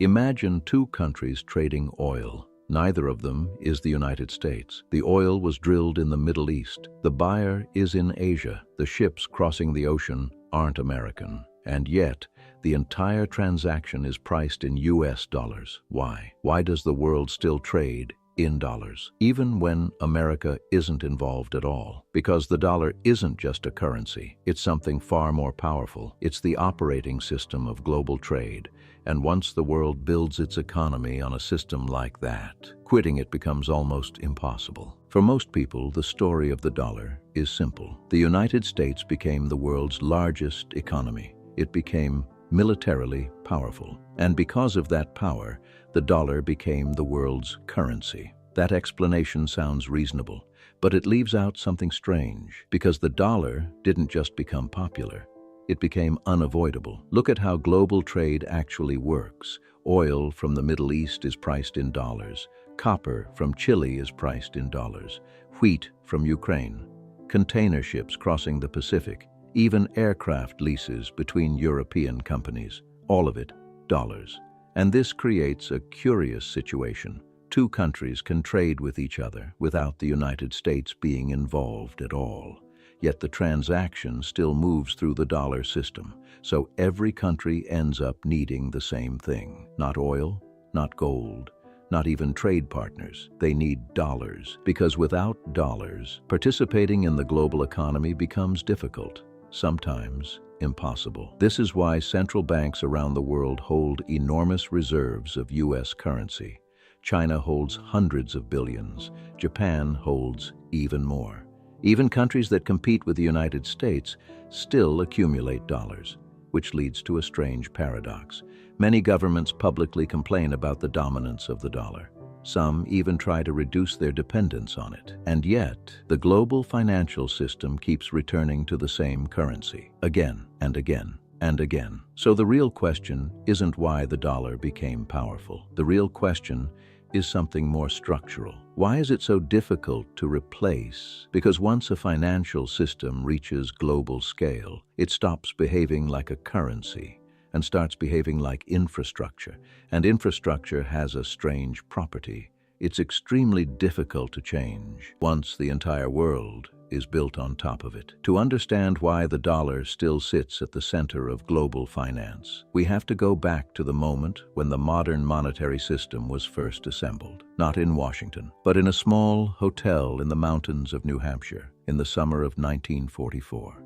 Imagine two countries trading oil. Neither of them is the United States. The oil was drilled in the Middle East. The buyer is in Asia. The ships crossing the ocean aren't American. And yet, the entire transaction is priced in US dollars. Why? Why does the world still trade in dollars, even when America isn't involved at all? Because the dollar isn't just a currency. It's something far more powerful. It's the operating system of global trade. And once the world builds its economy on a system like that, quitting it becomes almost impossible. For most people, the story of the dollar is simple. The United States became the world's largest economy. It became militarily powerful. And because of that power, the dollar became the world's currency. That explanation sounds reasonable, but it leaves out something strange, because the dollar didn't just become popular. It became unavoidable. Look at how global trade actually works. Oil from the Middle East is priced in dollars. Copper from Chile is priced in dollars. Wheat from Ukraine. Container ships crossing the Pacific. Even aircraft leases between European companies. All of it, dollars. And this creates a curious situation. Two countries can trade with each other without the United States being involved at all. Yet the transaction still moves through the dollar system. So every country ends up needing the same thing. Not oil, not gold, not even trade partners. They need dollars. Because without dollars, participating in the global economy becomes difficult. Sometimes impossible. This is why central banks around the world hold enormous reserves of US currency. China holds hundreds of billions. Japan holds even more. Even countries that compete with the United States still accumulate dollars, which leads to a strange paradox. Many governments publicly complain about the dominance of the dollar. Some even try to reduce their dependence on it. And yet, the global financial system keeps returning to the same currency, again and again and again. So the real question isn't why the dollar became powerful. The real question is something more structural. Why is it so difficult to replace? Because once a financial system reaches global scale, it stops behaving like a currency and starts behaving like infrastructure. And infrastructure has a strange property. It's extremely difficult to change once the entire world is built on top of it. To understand why the dollar still sits at the center of global finance, we have to go back to the moment when the modern monetary system was first assembled. Not in Washington, but in a small hotel in the mountains of New Hampshire in the summer of 1944.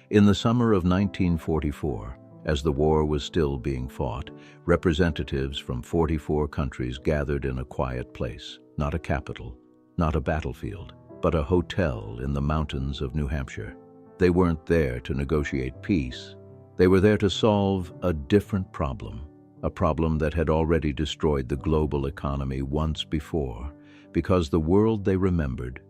In the summer of 1944, as the war was still being fought, representatives from 44 countries gathered in a quiet place, not a capital, not a battlefield, but a hotel in the mountains of New Hampshire. They weren't there to negotiate peace. They were there to solve a different problem, a problem that had already destroyed the global economy once before, because the world they remembered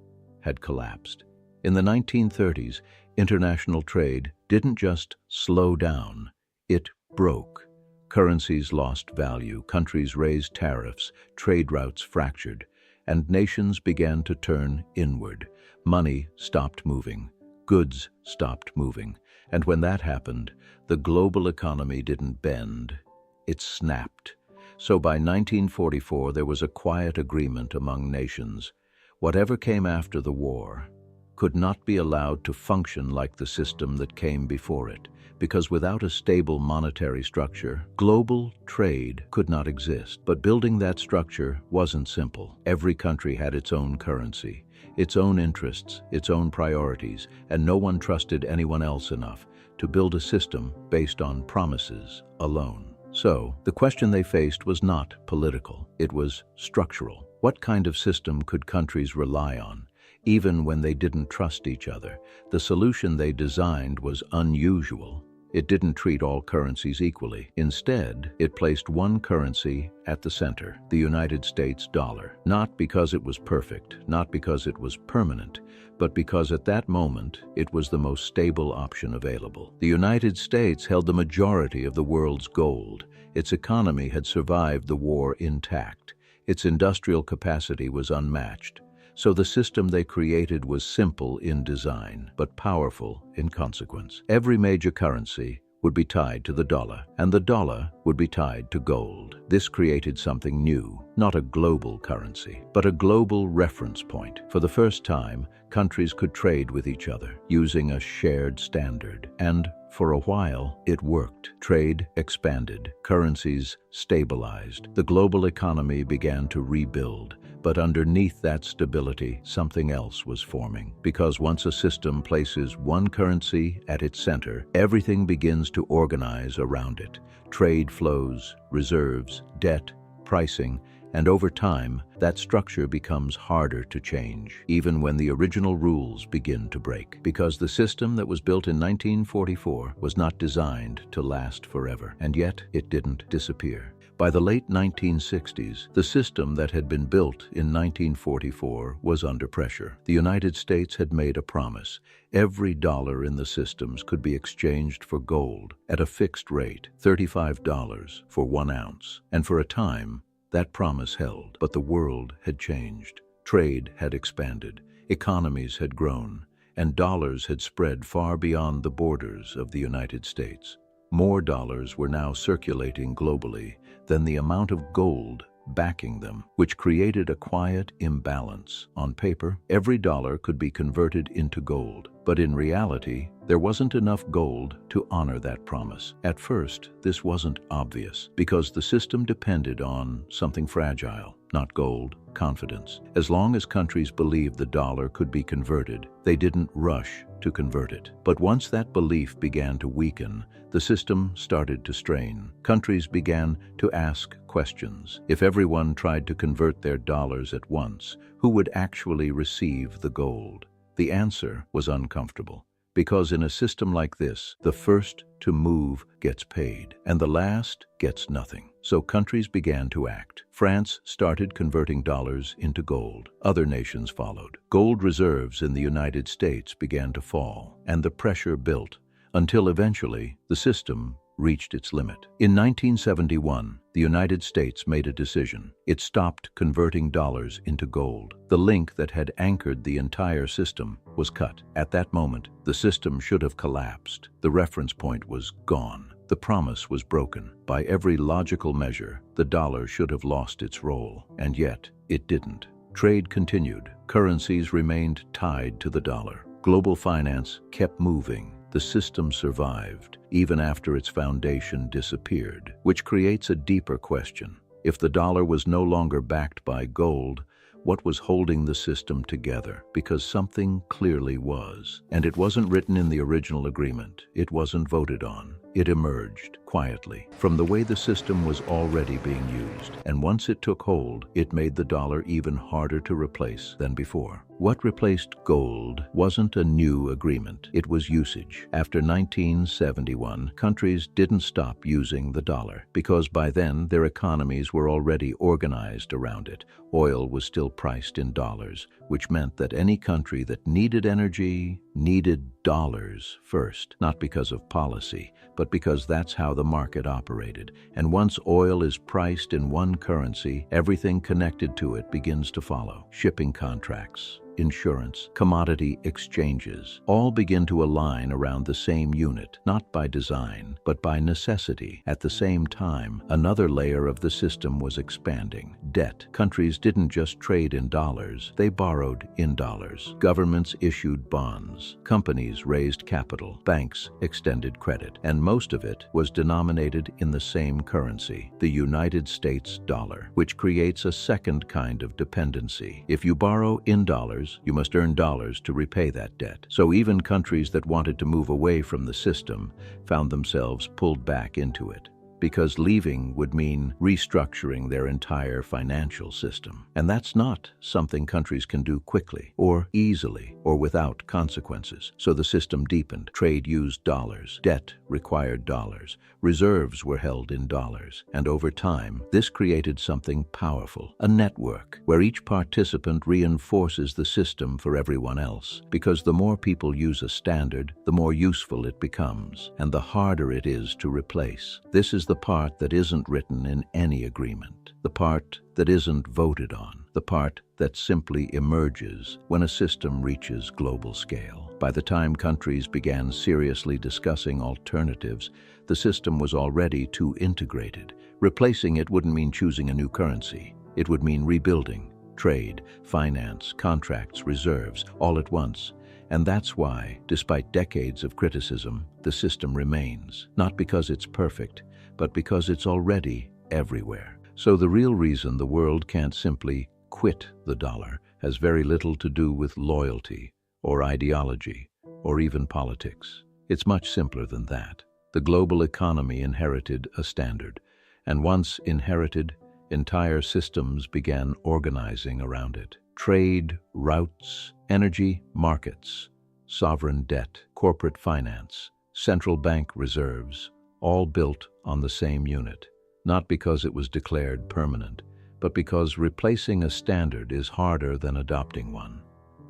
had collapsed. In the 1930s, international trade didn't just slow down, it broke. Currencies lost value, countries raised tariffs, trade routes fractured, and nations began to turn inward. Money stopped moving, goods stopped moving, and when that happened, the global economy didn't bend, it snapped. So by 1944, there was a quiet agreement among nations. Whatever came after the war could not be allowed to function like the system that came before it, because without a stable monetary structure, global trade could not exist. But building that structure wasn't simple. Every country had its own currency, its own interests, its own priorities, and no one trusted anyone else enough to build a system based on promises alone. So, the question they faced was not political, it was structural. What kind of system could countries rely on, even when they didn't trust each other? The solution they designed was unusual. It didn't treat all currencies equally. Instead, it placed one currency at the center, the United States dollar. Not because it was perfect, not because it was permanent, but because at that moment, it was the most stable option available. The United States held the majority of the world's gold. Its economy had survived the war intact. Its industrial capacity was unmatched. So the system they created was simple in design, but powerful in consequence. Every major currency would be tied to the dollar, and the dollar would be tied to gold. This created something new, not a global currency, but a global reference point. For the first time, countries could trade with each other using a shared standard. And for a while, it worked. Trade expanded, currencies stabilized, the global economy began to rebuild. But underneath that stability, something else was forming. Because once a system places one currency at its center, everything begins to organize around it. Trade flows, reserves, debt, pricing, and over time, that structure becomes harder to change, even when the original rules begin to break. Because the system that was built in 1944 was not designed to last forever, and yet it didn't disappear. By the late 1960s, the system that had been built in 1944 was under pressure. The United States had made a promise. Every dollar in the systems could be exchanged for gold at a fixed rate, $35 for 1 ounce. And for a time, that promise held. But the world had changed. Trade had expanded, economies had grown, and dollars had spread far beyond the borders of the United States. More dollars were now circulating globally than the amount of gold backing them, which created a quiet imbalance. On paper, every dollar could be converted into gold, but in reality, there wasn't enough gold to honor that promise. At first, this wasn't obvious, because the system depended on something fragile, not gold, confidence. As long as countries believed the dollar could be converted, they didn't rush to convert it. But once that belief began to weaken, the system started to strain. Countries began to ask questions. If everyone tried to convert their dollars at once, who would actually receive the gold? The answer was uncomfortable. Because in a system like this, the first to move gets paid, and the last gets nothing. So countries began to act. France started converting dollars into gold. Other nations followed. Gold reserves in the United States began to fall, and the pressure built, until eventually the system reached its limit. In 1971, the United States made a decision. It stopped converting dollars into gold. The link that had anchored the entire system was cut. At that moment, the system should have collapsed. The reference point was gone. The promise was broken. By every logical measure, the dollar should have lost its role, and yet it didn't. Trade continued. Currencies remained tied to the dollar. Global finance kept moving. The system survived, even after its foundation disappeared, which creates a deeper question. If the dollar was no longer backed by gold, what was holding the system together? Because something clearly was. And it wasn't written in the original agreement. It wasn't voted on. It emerged quietly from the way the system was already being used. And once it took hold, it made the dollar even harder to replace than before. What replaced gold wasn't a new agreement. It was usage. After 1971, countries didn't stop using the dollar because by then their economies were already organized around it. Oil was still priced in dollars, which meant that any country that needed energy needed dollars first, not because of policy, but because that's how the market operated. And once oil is priced in one currency, everything connected to it begins to follow. Shipping contracts, insurance, commodity exchanges, all begin to align around the same unit, not by design, but by necessity. At the same time, another layer of the system was expanding. Debt. Countries didn't just trade in dollars, they borrowed in dollars. Governments issued bonds. Companies raised capital. Banks extended credit. And most of it was denominated in the same currency, the United States dollar, which creates a second kind of dependency. If you borrow in dollars, you must earn dollars to repay that debt. So even countries that wanted to move away from the system found themselves pulled back into it, because leaving would mean restructuring their entire financial system. And that's not something countries can do quickly or easily or without consequences. So the system deepened. Trade used dollars. Debt required dollars. Reserves were held in dollars. And over time, this created something powerful, a network where each participant reinforces the system for everyone else. Because the more people use a standard, the more useful it becomes, and the harder it is to replace. This is the part that isn't written in any agreement. the part that isn't voted on, the part that simply emerges when a system reaches global scale. By the time countries began seriously discussing alternatives, the system was already too integrated. Replacing it wouldn't mean choosing a new currency. It would mean rebuilding trade, finance, contracts, reserves, all at once. And that's why, despite decades of criticism, the system remains, not because it's perfect, but because it's already everywhere. So the real reason the world can't simply quit the dollar has very little to do with loyalty or ideology or even politics. It's much simpler than that. The global economy inherited a standard, and once inherited, entire systems began organizing around it. Trade, routes, energy, markets, sovereign debt, corporate finance, central bank reserves, all built on the same unit. Not because it was declared permanent, but because replacing a standard is harder than adopting one.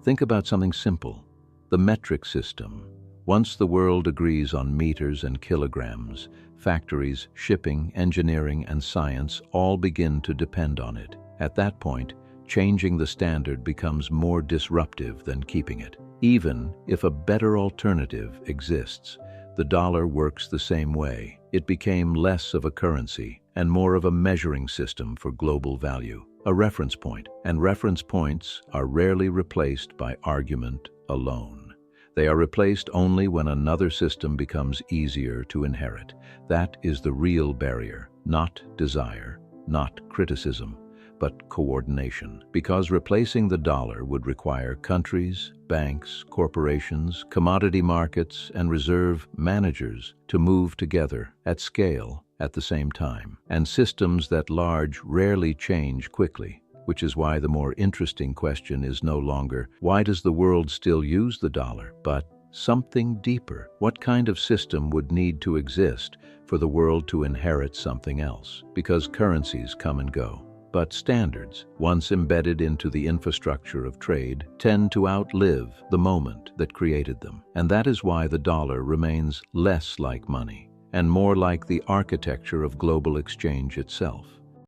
Think about something simple: the metric system. Once the world agrees on meters and kilograms, factories, shipping, engineering, and science all begin to depend on it. At that point, changing the standard becomes more disruptive than keeping it. Even if a better alternative exists, the dollar works the same way. It became less of a currency and more of a measuring system for global value, a reference point. And reference points are rarely replaced by argument alone. They are replaced only when another system becomes easier to inherit. That is the real barrier, not desire, not criticism, but coordination. Because replacing the dollar would require countries, banks, corporations, commodity markets, and reserve managers to move together at scale at the same time. And systems that large rarely change quickly, which is why the more interesting question is no longer, why does the world still use the dollar, but something deeper. What kind of system would need to exist for the world to inherit something else? Because currencies come and go. But standards, once embedded into the infrastructure of trade, tend to outlive the moment that created them. And that is why the dollar remains less like money and more like the architecture of global exchange itself.